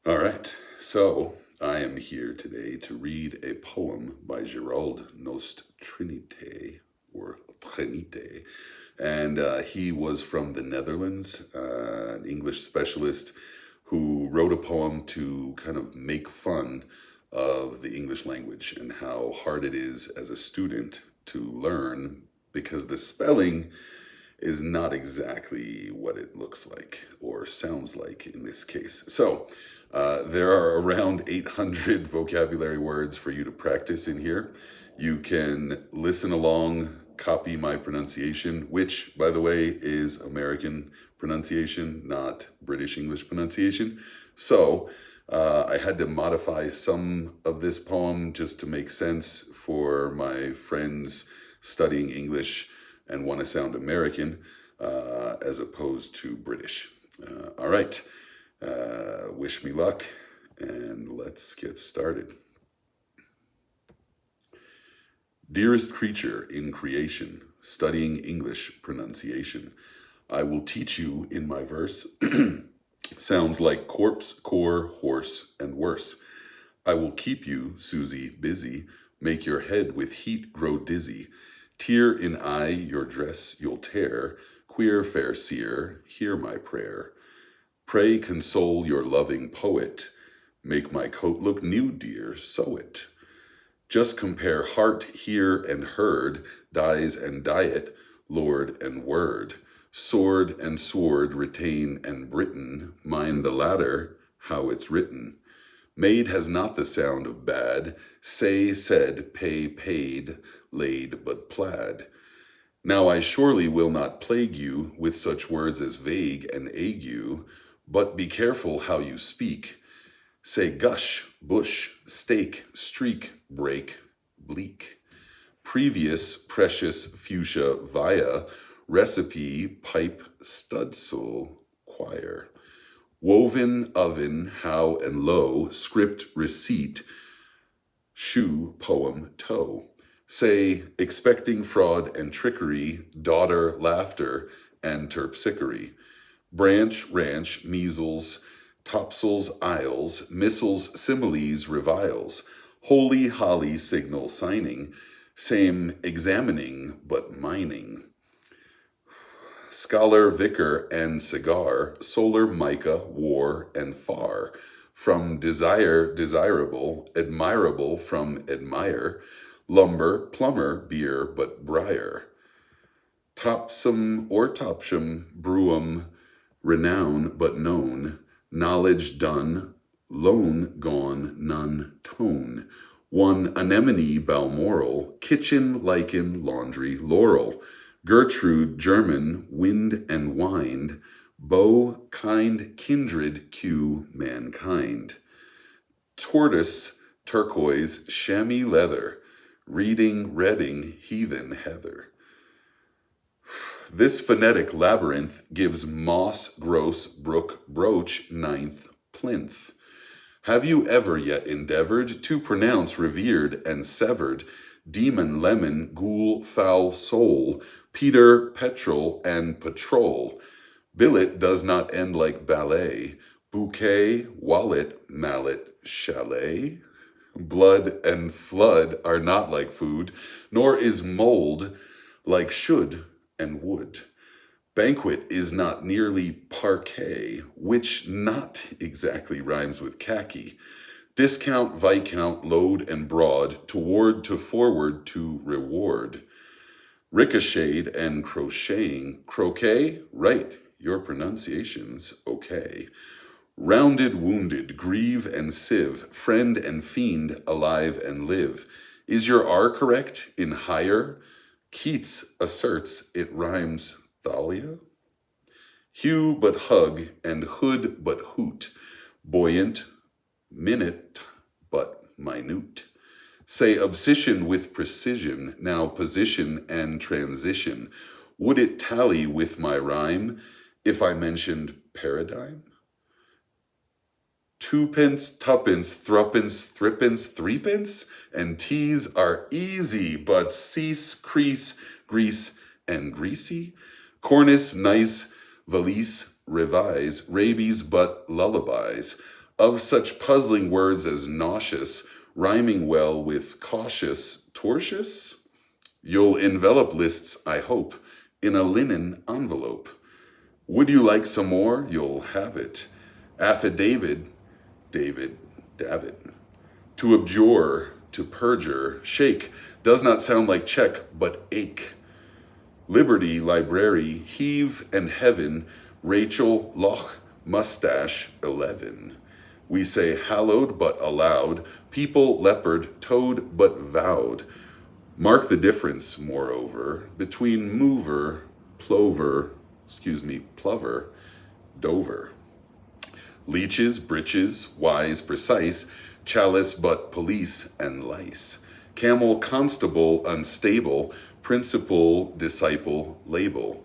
All right, so I am here today to read a poem by Gerard Nolst Trenité, or Trenité, and he was from the Netherlands, an English specialist who wrote a poem to kind of make fun of the English language and how hard it is as a student to learn because the spelling is not exactly what it looks like or sounds like in this case. So, there are around 800 vocabulary words for you to practice in here. You can listen along, copy my pronunciation, which, by the way, is American pronunciation, not British English pronunciation. So, I had to modify some of this poem just to make sense for my friends studying English and want to sound American as opposed to British. All right. Wish me luck, and let's get started. Dearest creature in creation, studying English pronunciation, I will teach you in my verse. Sounds like corpse, core, horse, and worse. I will keep you, Susie, busy, make your head with heat grow dizzy. Tear in eye, your dress you'll tear. Queer fair seer, hear my prayer. Pray console your loving poet. Make my coat look new, dear, sew it. Just compare heart, hear, and heard, dies and diet, lord and word. Sword and sword retain and Britain, mind the latter, how it's written. Made has not the sound of bad, say, said, pay, paid, laid, but plaid. Now I surely will not plague you with such words as vague and ague, but be careful how you speak. Say gush, bush, stake, streak, break, bleak. Previous, precious, fuchsia, via, recipe, pipe, studsul, choir. Woven, oven, how and low, script, receipt, shoe, poem, toe. Say, expecting fraud and trickery, daughter, laughter, and terpsichore. Branch, ranch, measles, topsails, aisles, missiles, similes, reviles. Holy holly signal signing, same examining but mining. Scholar, vicar, and cigar, solar, mica, war, and far. From desire, desirable, admirable from admire. Lumber, plumber, beer, but briar. Topsome or topsham, brewum, renown but known, knowledge done, loan gone, none tone. One anemone, balmoral, kitchen, lichen, laundry, laurel. Gertrude, German, wind and wind, bow, kind, kindred, cue, mankind. Tortoise, turquoise, chamois leather, reading, redding, heathen heather. This phonetic labyrinth gives moss, gross, brook, brooch, ninth, plinth. Have you ever yet endeavored to pronounce revered and severed, demon, lemon, ghoul, foul, soul, Peter, petrol, and patrol? Billet does not end like ballet, bouquet, wallet, mallet, chalet. Blood and flood are not like food, nor is mold like should and would. Banquet is not nearly parquet, which not exactly rhymes with khaki. Discount, viscount, load, and broad, toward, to forward, to reward. Ricocheted and crocheting. Croquet? Right, your pronunciation's okay. Rounded, wounded, grieve and sieve, friend and fiend, alive and live. Is your R correct in higher? Keats asserts it rhymes Thalia. Hue but hug and hood but hoot, buoyant, minute but minute. Say obsession with precision, now position and transition. Would it tally with my rhyme if I mentioned paradigm? Twopence, tuppence, thruppence, thrippence, threepence, and teas are easy, but cease, crease, grease, and greasy. Cornice, nice, valise, revise, rabies, but lullabies. Of such puzzling words as nauseous, rhyming well with cautious, tortious, you'll envelop lists, I hope, in a linen envelope. Would you like some more? You'll have it. Affidavit, David. To abjure, to perjure, shake, does not sound like check, but ache. Liberty, library, heave and heaven, Rachel, Loch, mustache, 11. We say hallowed but allowed, people, leopard, toad but vowed. Mark the difference, moreover, between mover, plover, plover, Dover. Leeches, breeches, wise, precise, chalice but police and lice. Camel, constable, unstable, principal, disciple, label.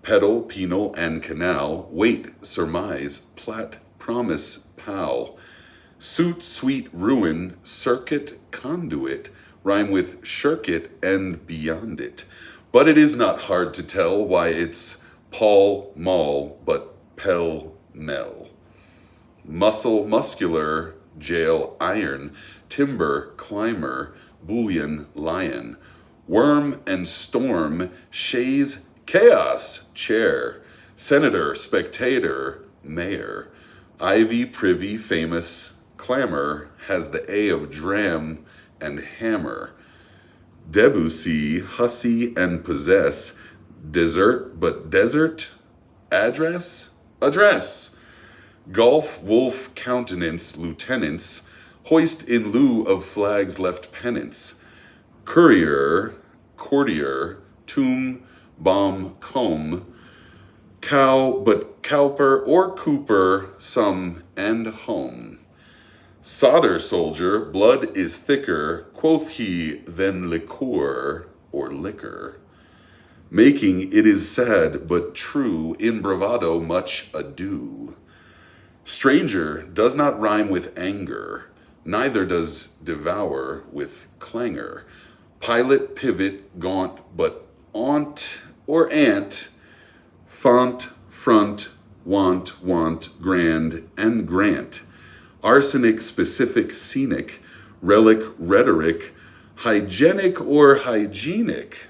Pedal, penal, and canal, wait, surmise, plat, promise, pal. Suit, sweet, ruin, circuit, conduit, rhyme with shirk it and beyond it. But it is not hard to tell why it's Paul, Mall, but pell, mell. Muscle, muscular, jail, iron, timber, climber, bullion, lion. Worm and storm, chaise, chaos, chair. Senator, spectator, mayor. Ivy, privy, famous, clamor, has the A of dram and hammer. Debussy, hussy, and possess, desert, but desert, address, address. Golf, wolf, countenance, lieutenants, hoist in lieu of flags left pennants. Courier, courtier, tomb, bomb, comb. Cow, but cowper or cooper, some, and home. Solder, soldier, blood is thicker, quoth he, than liqueur or liquor. Making, it is sad, but true, in bravado much ado. Stranger does not rhyme with anger, neither does devour with clangor. Pilot, pivot, gaunt, but aunt or aunt, font, front, want, grand, and grant. Arsenic, specific, scenic, relic, rhetoric, hygienic or hygienic.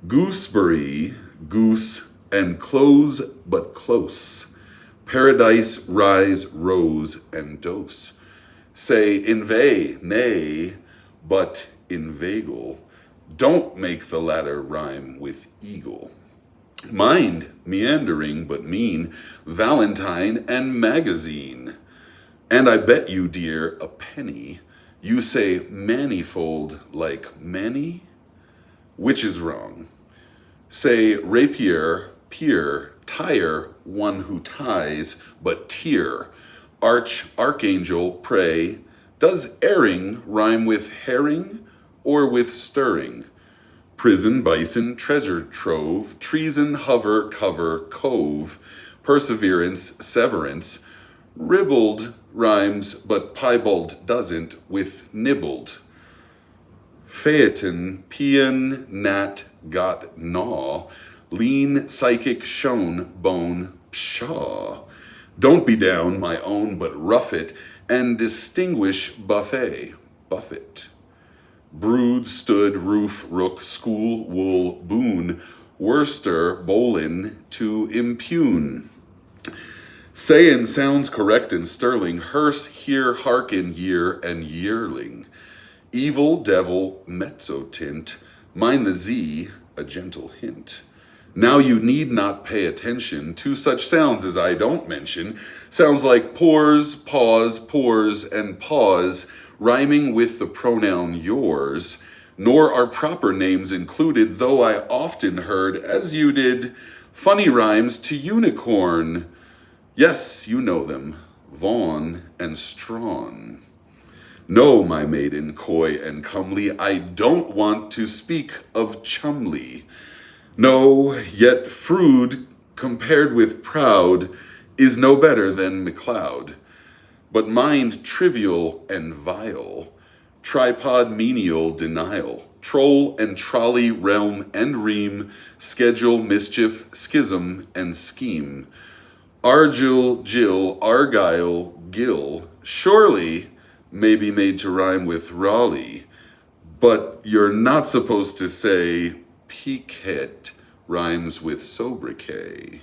Gooseberry, goose, and close, but close. Paradise, rise, rose, and dose. Say inveigh, nay, but inveigle. Don't make the latter rhyme with eagle. Mind, meandering, but mean, Valentine and magazine. And I bet you, dear, a penny, you say manifold like many, which is wrong. Say rapier, pier, tire, one who ties, but tear. Archangel, pray. Does erring rhyme with herring or with stirring? Prison, bison, treasure trove, treason, hover, cover, cove, perseverance, severance. Ribbled rhymes, but piebald doesn't, with nibbled. Phaeton, paean, gnat, got, gnaw, lean, psychic, shown, bone, pshaw. Don't be down, my own, but rough it, and distinguish buffet, buffet. Brood, stood, roof, rook, school, wool, boon, Worcester, bolin, to impugn. Sayin sounds correct and sterling, hearse, hear, hearken, year, and yearling. Evil, devil, mezzotint, mind the Z, a gentle hint. Now you need not pay attention to such sounds as I don't mention. Sounds like pores, pause, and pause, rhyming with the pronoun yours. Nor are proper names included, though I often heard, as you did, funny rhymes to unicorn. Yes, you know them, Vaughan and Strawn. No, my maiden, coy and comely, I don't want to speak of Chumley. No, yet Froude, compared with Proud, is no better than MacLeod. But mind trivial and vile, tripod menial denial, troll and trolley, realm and ream, schedule, mischief, schism, and scheme. Argyle, Jill, Argyle, Gill, surely may be made to rhyme with Raleigh, but you're not supposed to say Piquet rhymes with sobriquet.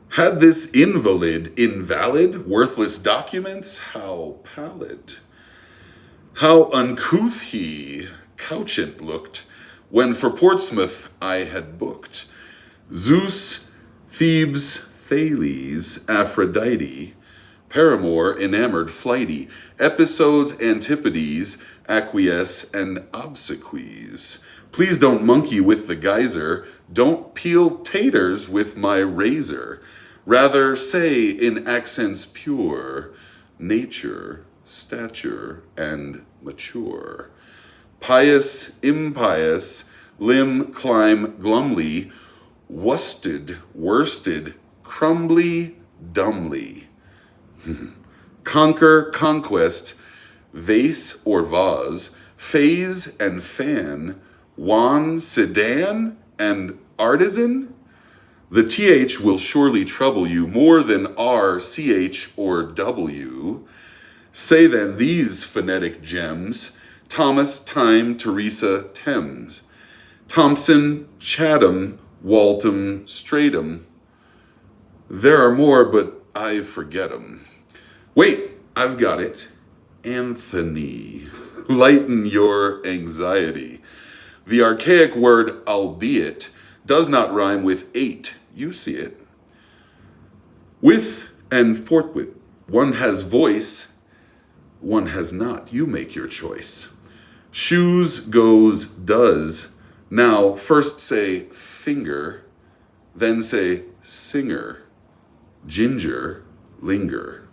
Had this invalid invalid, worthless documents? How pallid. How uncouth he, couchant looked, when for Portsmouth I had booked. Zeus, Thebes, Thales, Aphrodite, paramour, enamored, flighty, episodes, antipodes, acquiesce, and obsequies. Please don't monkey with the geyser, don't peel taters with my razor. Rather say in accents pure, nature, stature, and mature. Pious, impious, limb, climb, glumly, worsted, crumbly, dumbly. Conquer, conquest, vase or vase, phase and fan, wan, sedan, and artisan? The TH will surely trouble you more than R, CH, or W. Say then these phonetic gems: Thomas, Time, Teresa, Thames, Thompson, Chatham, Waltham, Stratham. There are more, but I forget 'em. Wait, I've got it. Anthony. Lighten your anxiety. The archaic word albeit does not rhyme with eight. You see it. With and forthwith. One has voice, one has not. You make your choice. Shoes goes does. Now first say finger, then say singer. Ginger, linger.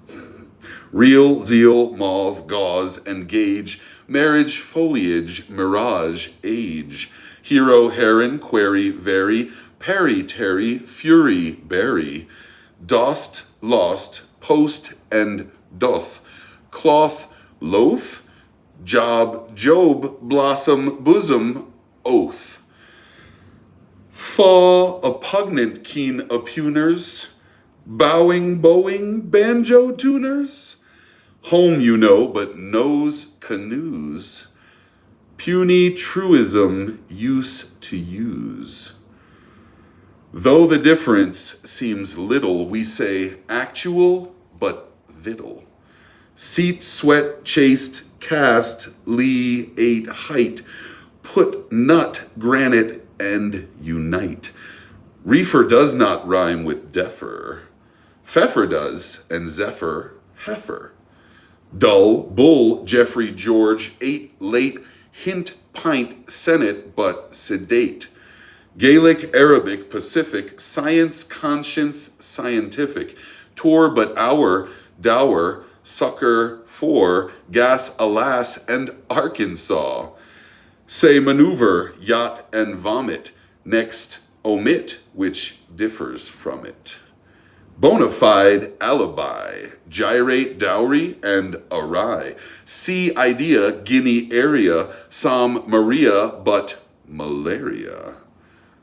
Real, zeal, mauve, gauze, engage, marriage, foliage, mirage, age, hero, heron, query, vary, parry, terry, fury, berry, dost, lost, post, and doth, cloth, loath, job, job, blossom, bosom, oath. Faw, oppugnant, keen oppuners, bowing, bowing, banjo tuners, home you know, but knows canoes, puny truism, use to use. Though the difference seems little, we say actual, but victual. Seat, sweat, chaste, cast, lee, ate, height, put, nut, granite, and unite. Reefer does not rhyme with defer. Pfeffer does, and zephyr, heifer. Dull, bull, Jeffrey, George, ate, late, hint, pint, senate, but sedate. Gaelic, Arabic, Pacific, science, conscience, scientific. Tour, but hour, dower, sucker, for, gas, alas, and Arkansas. Say maneuver, yacht, and vomit. Next, omit, which differs from it. Bona fide, alibi, gyrate, dowry, and awry. See idea, Guinea area, Psalm Maria, but malaria.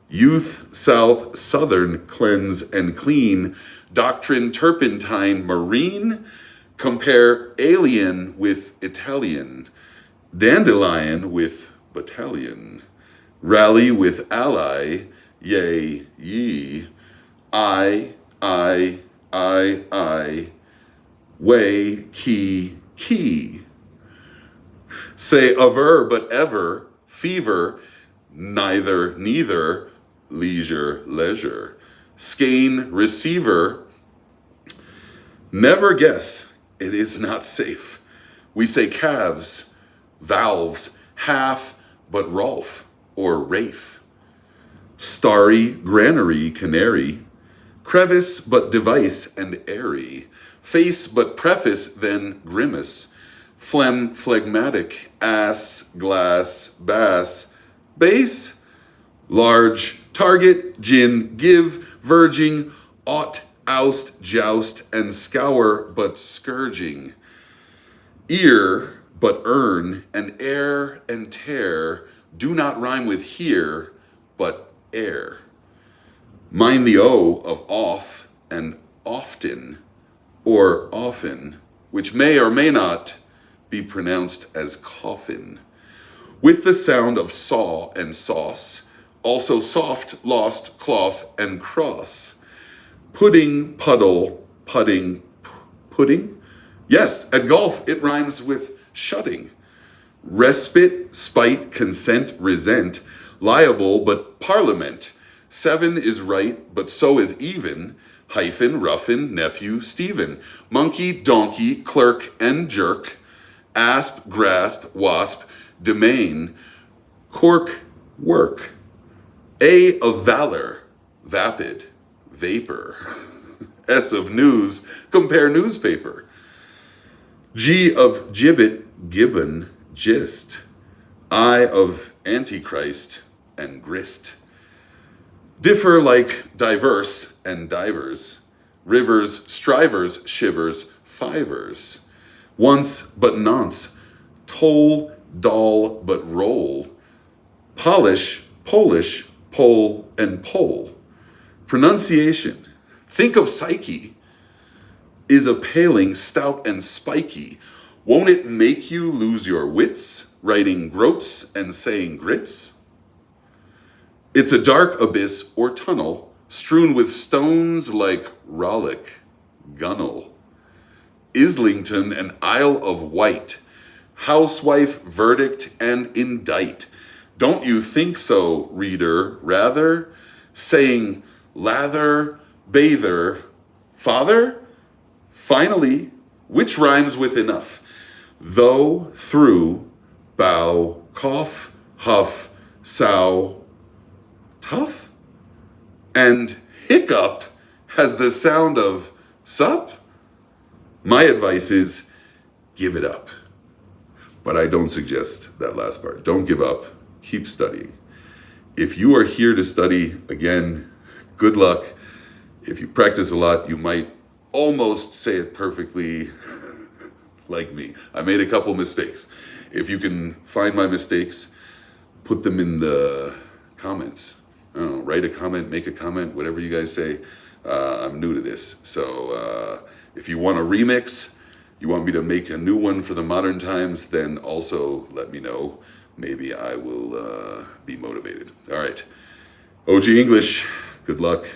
Youth, south, southern, cleanse and clean. Doctrine, turpentine, marine. Compare alien with Italian. Dandelion with battalion. Rally with ally, yea, ye. I, way, key. Say aver, but ever, fever, neither, leisure, leisure. Skein, receiver, never guess, it is not safe. We say calves, valves, half, but Rolf, or Rafe. Starry, granary, canary, crevice but device and airy, face but preface then grimace, phlegm, phlegmatic, ass, glass, bass, base, large, target, gin, give, verging, ought, oust, joust, and scour but scourging, ear but earn, and air and tear do not rhyme with here, but air. Mind the O of off and often or often, which may or may not be pronounced as coffin. With the sound of saw and sauce, also soft, lost, cloth, and cross. Pudding, puddle, pudding, pudding? Yes, at golf it rhymes with shutting. Respite, spite, consent, resent, liable but parliament. 7 is right, but so is even. Hyphen, ruffin, nephew, Stephen. Monkey, donkey, clerk, and jerk. Asp, grasp, wasp, domain. Cork, work. A of valor, vapid, vapor. S of news, compare newspaper. G of gibbet, gibbon, gist. I of antichrist and grist. Differ like diverse and divers. Rivers, strivers, shivers, fivers. Once but nonce. Toll, doll but roll. Polish, Polish, pole and pole. Pronunciation. Think of psyche. Is a paling, stout and spiky. Won't it make you lose your wits, writing groats and saying grits? It's a dark abyss or tunnel, strewn with stones like Rollick, Gunnel. Islington and Isle of Wight. Housewife, verdict, and indict. Don't you think so, reader? Rather, saying lather, bather, father? Finally, which rhymes with enough? Though, through, bow, cough, huff, sow, tough? And hiccup has the sound of sup? My advice is give it up. But I don't suggest that last part. Don't give up. Keep studying. If you are here to study, again, good luck. If you practice a lot, you might almost say it perfectly like me. I made a couple mistakes. If you can find my mistakes, put them in the comments. I don't know, write a comment, make a comment, whatever you guys say. I'm new to this. So if you want a remix, you want me to make a new one for the modern times, then also let me know. Maybe I will be motivated. All right. OG English, good luck.